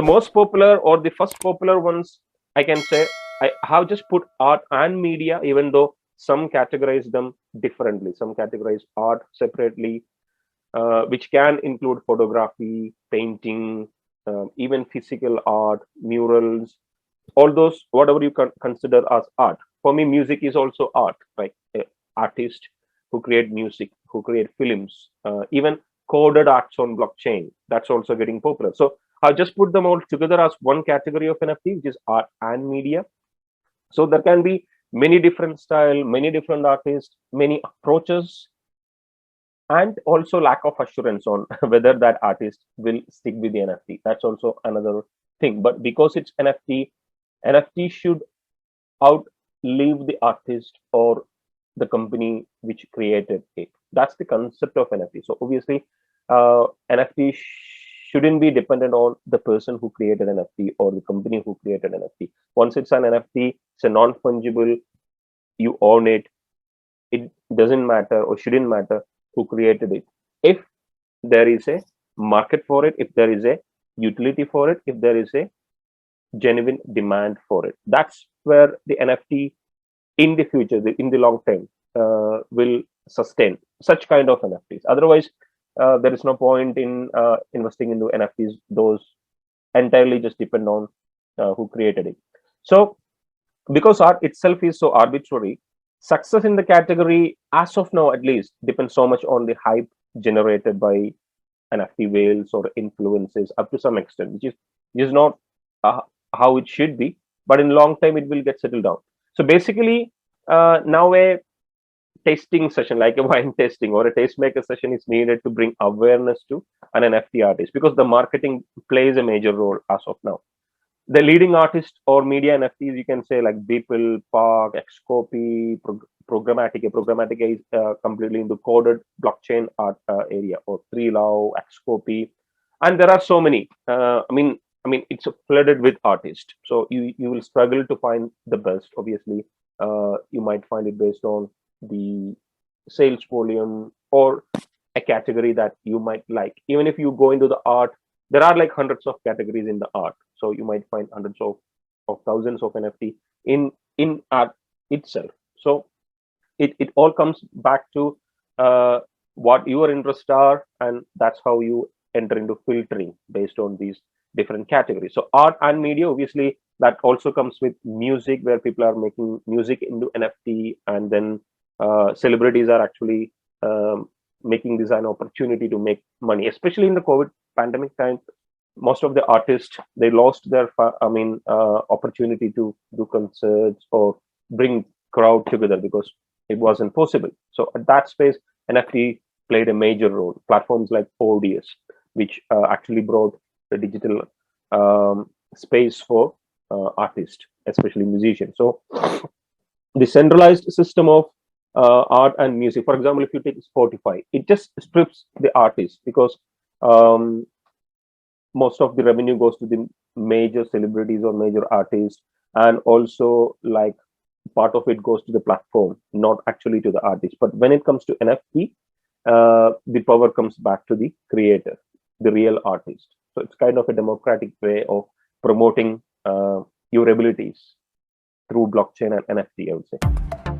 the most popular or the first popular ones, I can say, I have just put art and media, even though some categorize them differently. Some categorize art separately, which can include photography, painting, even physical art, murals, all those, whatever you can consider as art. For me, music is also art, like artists who create music, who create films, even coded arts on blockchain. That's also getting popular. So I'll just put them all together as one category of NFT, which is art and media. So there can be many different style, many different artists, many approaches, and also lack of assurance on whether that artist will stick with the NFT. That's also another thing. But because it's NFT should outlive the artist or the company which created it. That's the concept of NFT. So obviously, NFT shouldn't be dependent on the person who created NFT or the company who created NFT. Once it's an NFT, it's a non-fungible. You own it. It doesn't matter or shouldn't matter who created it. If there is a market for it, if there is a utility for it, if there is a genuine demand for it, that's where the NFT in the future, in the long term, will sustain such kind of NFTs. Otherwise, there is no point in investing into NFTs. Those entirely just depend on who created it. So because art itself is so arbitrary, success in the category, as of now at least, depends so much on the hype generated by NFT whales or influences up to some extent, which is not how it should be. But in long time, it will get settled down. So basically, now a tasting session, like a wine tasting or a tastemaker session, is needed to bring awareness to an NFT artist, because the marketing plays a major role as of now. The leading artists or media NFTs, you can say, like Beeple, Park, Xcopy, Programmatica. Programmatica is completely into coded blockchain art area, or Three Love, Xcopy, and there are so many. I mean, it's flooded with artists. So you will struggle to find the best. Obviously, you might find it based on the sales volume or a category that you might like. Even if you go into the art, there are like hundreds of categories in the art. So you might find hundreds of thousands of NFT in art itself. So it all comes back to what your interests are, and that's how you enter into filtering based on these different categories. So art and media, obviously, that also comes with music, where people are making music into NFT, and then celebrities are actually making this an opportunity to make money, especially in the COVID pandemic time. Most of the artists, they lost their opportunity to do concerts or bring crowd together, because it wasn't possible. So at that space, NFT played a major role. Platforms like ODS, which actually brought the digital space for artists, especially musicians. So the centralized system of art and music, for example, if you take Spotify, it just strips the artist, because most of the revenue goes to the major celebrities or major artists, and also like part of it goes to the platform, not actually to the artist. But when it comes to NFT, the power comes back to the creator, the real artist. So it's kind of a democratic way of promoting your abilities through blockchain and NFT, I would say.